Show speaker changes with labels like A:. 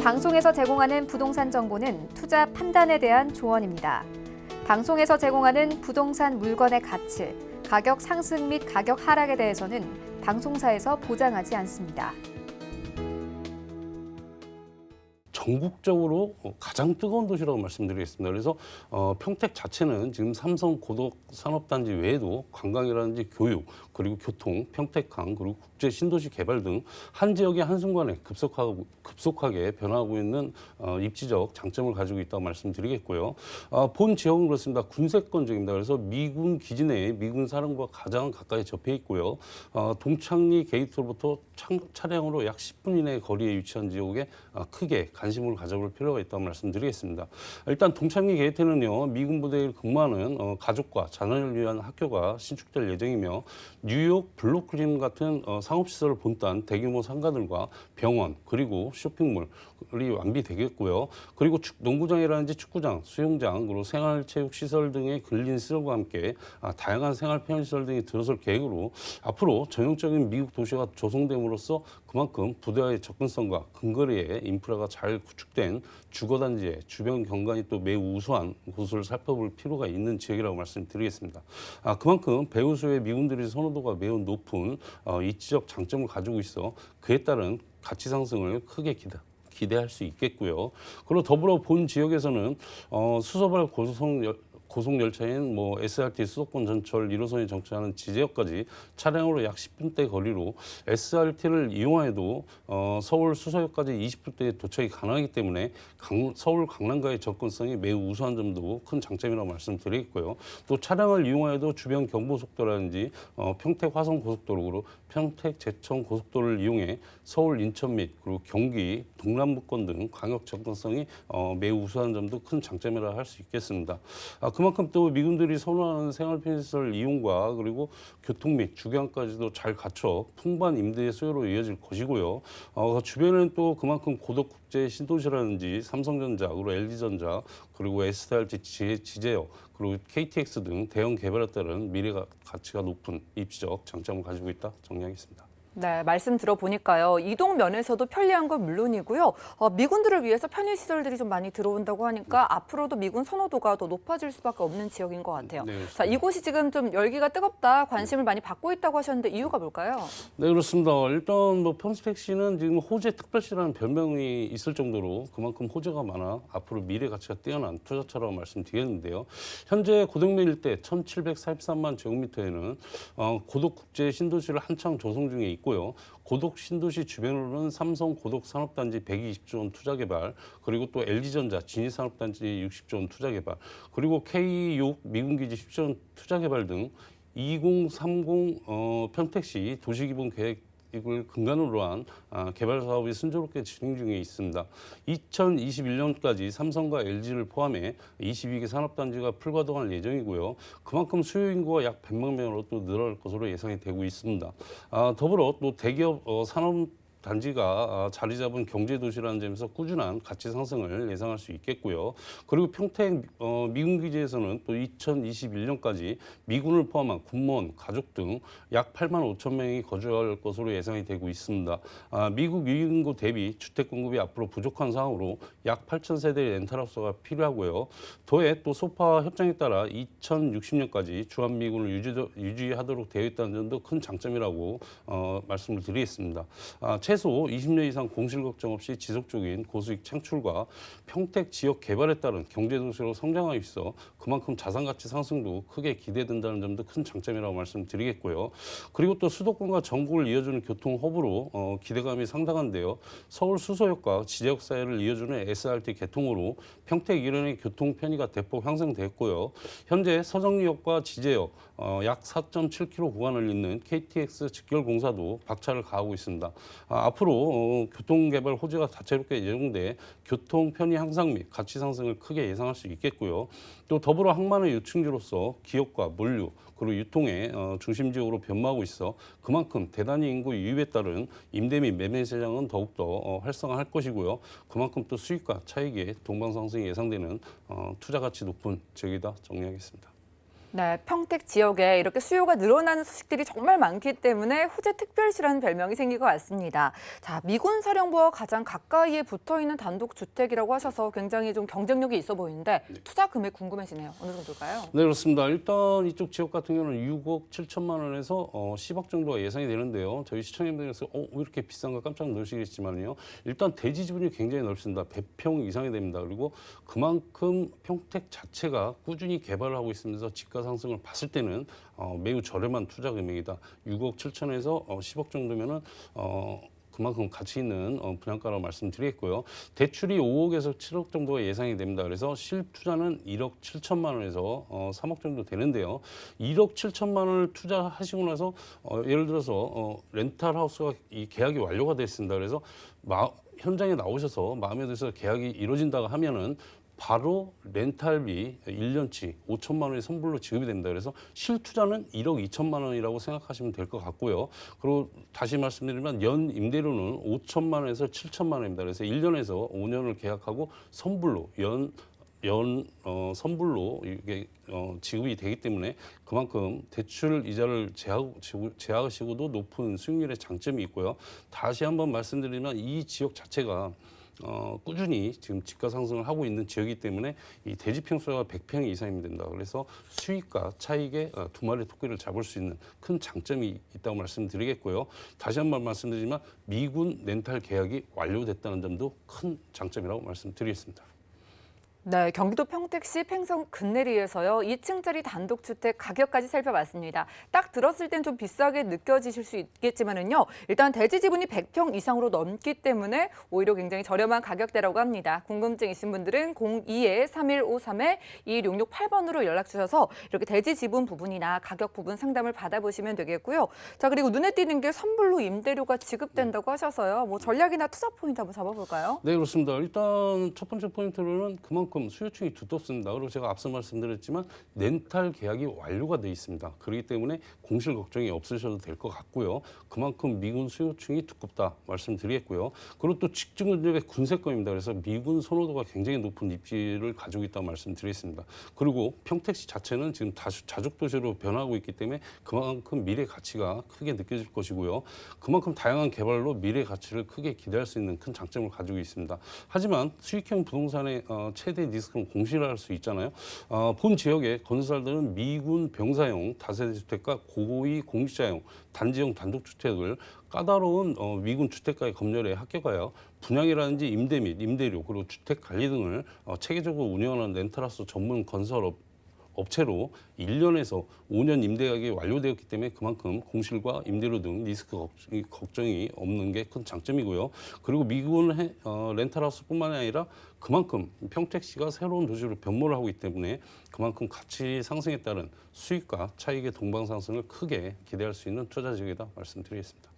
A: 방송에서 제공하는 부동산 정보는 투자 판단에 대한 조언입니다. 방송에서 제공하는 부동산 물건의 가치, 가격 상승 및 가격 하락에 대해서는 방송사에서 보장하지 않습니다.
B: 전국적으로 가장 뜨거운 도시라고 말씀드리겠습니다. 그래서 평택 자체는 지금 삼성 고덕 산업단지 외에도 관광이라든지 교육, 그리고 교통, 평택항, 그리고 국제 신도시 개발 등 한 지역의 한순간에 급속하게 변화하고 있는 입지적 장점을 가지고 있다고 말씀드리겠고요. 본 지역은 그렇습니다. 군세권 지역입니다. 그래서 미군 기지 내에 미군 사령부가 가장 가까이 접해 있고요. 동창리 게이트로부터 차량으로 약 10분 이내 거리에 위치한 지역에 크게 관심을 가져볼 필요가 있다고 말씀드리겠습니다. 일단 동창리 게이트는요, 미군 부대에 근무하는 가족과 자녀를 위한 학교가 신축될 예정이며 뉴욕 블루크림 같은 상업시설 본단 대규모 상가들과 병원 그리고 쇼핑몰이 완비되겠고요. 그리고 농구장이라든지 축구장, 수영장, 그리고 생활체육시설 등의 근린 시설과 함께 다양한 생활 편의시설 등이 들어설 계획으로 앞으로 전형적인 미국 도시가 조성됨으로써 그만큼 부대와의 접근성과 근거리에 인프라가 잘 구축된 주거단지의 주변 경관이 또 매우 우수한 곳을 살펴볼 필요가 있는 지역이라고 말씀드리겠습니다. 그만큼 배후수의 미군들의 선호도가 매우 높은 입지적 장점을 가지고 있어 그에 따른 가치 상승을 크게 기대할 수 있겠고요. 그리고 더불어 본 지역에서는 수서발 고속열차인 SRT 수도권 전철 1호선이 정차하는 지제역까지 차량으로 약 10분대 거리로 SRT를 이용해도 서울 수서역까지 20분대에 도착이 가능하기 때문에 서울 강남과의 접근성이 매우 우수한 점도 큰 장점이라고 말씀드리겠고요. 또 차량을 이용해도 주변 경부속도라든지 평택 화성 고속도로로 평택 제천 고속도로를 이용해 서울 인천 및 그리고 경기 동남북권 등 광역 접근성이 매우 우수한 점도 큰 장점이라 할 수 있겠습니다. 그만큼 또 미군들이 선호하는 생활 편의시설 이용과 그리고 교통 및 주경까지도 잘 갖춰 풍부한 임대 수요로 이어질 것이고요. 주변에는 또 그만큼 고덕국제 신도시라든지 삼성전자, 그리고 LG전자, 그리고 SRT 지제역, 그리고 KTX 등 대형 개발에 따른 미래 가치가 높은 입지적 장점을 가지고 있다 정리하겠습니다.
C: 네, 말씀 들어보니까요. 이동 면에서도 편리한 건 물론이고요. 미군들을 위해서 편의시설들이 좀 많이 들어온다고 하니까 앞으로도 미군 선호도가 더 높아질 수밖에 없는 지역인 것 같아요.
B: 네,
C: 자, 이곳이 지금 좀 열기가 뜨겁다, 관심을 많이 받고 있다고 하셨는데 이유가 뭘까요?
B: 네, 그렇습니다. 일단 평택시는 지금 호재 특별시라는 별명이 있을 정도로 그만큼 호재가 많아 앞으로 미래 가치가 뛰어난 투자처라고 말씀드렸는데요. 현재 고덕면 일대 1,743만 제곱미터에는 고덕국제 신도시를 한창 조성 중에 있고요. 고덕 신도시 주변으로는 삼성 고덕 산업단지 120조 원 투자 개발, 그리고 또 LG전자 진희 산업단지 60조 원 투자 개발, 그리고 K6 미군기지 10조 원 투자 개발 등 2030 평택시 도시기본 계획을 근간으로 한 개발 사업이 순조롭게 진행 중에 있습니다. 2021년까지 삼성과 LG를 포함해 22개 산업단지가 풀가동할 예정이고요. 그만큼 수요 인구가 약 100만 명으로 또 늘어날 것으로 예상이 되고 있습니다. 더불어 또 대기업 산업 단지가 자리 잡은 경제도시라는 점에서 꾸준한 가치 상승을 예상할 수 있겠고요. 그리고 평택 미군기지에서는 또 2021년까지 미군을 포함한 군무원, 가족 등 약 8만 5천 명이 거주할 것으로 예상이 되고 있습니다. 미국 유인구 대비 주택 공급이 앞으로 부족한 상황으로 약 8천 세대의 렌탈하우스가 필요하고요. 도에 또 소파 협정에 따라 2060년까지 주한미군을 유지하도록 되어 있다는 점도 큰 장점이라고 말씀을 드리겠습니다. 최소 20년 이상 공실 걱정 없이 지속적인 고수익 창출과 평택 지역 개발에 따른 경제도시로 성장하고 있어 그만큼 자산가치 상승도 크게 기대된다는 점도 큰 장점이라고 말씀드리겠고요. 그리고 또 수도권과 전국을 이어주는 교통 허브로 기대감이 상당한데요. 서울 수서역과 지제역 사이를 이어주는 SRT 개통으로 평택 이련의 교통 편의가 대폭 향상됐고요. 현재 서정리역과 지제역 약 4.7km 구간을 잇는 KTX 직결 공사도 박차를 가하고 있습니다. 앞으로 교통개발 호재가 다채롭게 예정돼 교통 편의 향상 및 가치 상승을 크게 예상할 수 있겠고요. 또 더불어 항만의 유충지로서 기업과 물류 그리고 유통의 중심지역으로 변모하고 있어 그만큼 대단위 인구 유입에 따른 임대 및 매매 시장은 더욱더 활성화할 것이고요. 그만큼 또 수익과 차익의 동방상승이 예상되는 투자 가치 높은 지역이다 정리하겠습니다.
C: 네, 평택 지역에 이렇게 수요가 늘어나는 소식들이 정말 많기 때문에 호재 특별시라는 별명이 생긴 것 같습니다. 자, 미군 사령부와 가장 가까이에 붙어 있는 단독 주택이라고 하셔서 굉장히 좀 경쟁력이 있어 보이는데 투자 금액 궁금해지네요. 어느 정도일까요?
B: 네, 그렇습니다. 일단 이쪽 지역 같은 경우는 6억 7천만 원에서 10억 정도가 예상이 되는데요. 저희 시청자분들께서 왜 이렇게 비싼가 깜짝 놀라시겠지만요. 일단 대지 지분이 굉장히 넓습니다. 100평 이상이 됩니다. 그리고 그만큼 평택 자체가 꾸준히 개발을 하고 있으면서 집가 상승을 봤을 때는 매우 저렴한 투자 금액이다. 6억 7천에서 10억 정도면은 그만큼 가치 있는 분양가라고 말씀드리겠고요. 대출이 5억에서 7억 정도가 예상이 됩니다. 그래서 실투자는 1억 7천만 원에서 3억 정도 되는데요. 1억 7천만 원을 투자하시고 나서 예를 들어서 렌탈 하우스가 이 계약이 완료가 됐습니다. 그래서 현장에 나오셔서 마음에 들어서 계약이 이루어진다고 하면은 바로 렌탈비 1년치 5천만 원이 선불로 지급이 됩니다. 그래서 실투자는 1억 2천만 원이라고 생각하시면 될 것 같고요. 그리고 다시 말씀드리면 연 임대료는 5천만 원에서 7천만 원입니다. 그래서 1년에서 5년을 계약하고 선불로 선불로 이게 지급이 되기 때문에 그만큼 대출 이자를 제하시고도 높은 수익률의 장점이 있고요. 다시 한번 말씀드리면 이 지역 자체가 꾸준히 지금 집가 상승을 하고 있는 지역이기 때문에 이 대지 평수가 100평 이상이면 된다. 그래서 수익과 차익의 두 마리 토끼를 잡을 수 있는 큰 장점이 있다고 말씀드리겠고요. 다시 한번 말씀드리지만 미군 렌탈 계약이 완료됐다는 점도 큰 장점이라고 말씀드리겠습니다.
C: 네, 경기도 평택시 팽성 근내리에서요. 2층짜리 단독주택 가격까지 살펴봤습니다. 딱 들었을 땐 좀 비싸게 느껴지실 수 있겠지만은요. 일단 대지 지분이 100평 이상으로 넘기 때문에 오히려 굉장히 저렴한 가격대라고 합니다. 궁금증 있으신 분들은 02-3153-2668번으로 연락 주셔서 이렇게 대지 지분 부분이나 가격 부분 상담을 받아보시면 되겠고요. 자, 그리고 눈에 띄는 게 선불로 임대료가 지급된다고 하셔서요. 뭐 전략이나 투자 포인트 한번 잡아볼까요?
B: 네, 그렇습니다. 일단 첫 번째 포인트로는 그만큼 수요층이 두텁습니다. 그리고 제가 앞서 말씀드렸지만 렌탈 계약이 완료가 돼 있습니다. 그렇기 때문에 공실 걱정이 없으셔도 될 것 같고요. 그만큼 미군 수요층이 두껍다 말씀드리겠고요. 그리고 또 직중근접의 군세권입니다. 그래서 미군 선호도가 굉장히 높은 입지를 가지고 있다고 말씀드리겠습니다. 그리고 평택시 자체는 지금 자족 도시로 변하고 있기 때문에 그만큼 미래 가치가 크게 느껴질 것이고요. 그만큼 다양한 개발로 미래 가치를 크게 기대할 수 있는 큰 장점을 가지고 있습니다. 하지만 수익형 부동산의 최대 리스크는 공실할 수 있잖아요. 본 지역의 건설사들은 미군 병사용 다세대 주택과 고위 공직자용 단지형 단독주택을 까다로운 미군 주택가의 검열에 합격하여 분양이라든지 임대 및 임대료 그리고 주택 관리 등을 체계적으로 운영하는 렌탈하우스 전문 업체로 1년에서 5년 임대계약이 완료되었기 때문에 그만큼 공실과 임대료 등 리스크 걱정이 없는 게 큰 장점이고요. 그리고 미군 렌탈하우스뿐만 아니라 그만큼 평택시가 새로운 도시로 변모를 하고 있기 때문에 그만큼 가치 상승에 따른 수익과 차익의 동방 상승을 크게 기대할 수 있는 투자 지역이다 말씀드리겠습니다.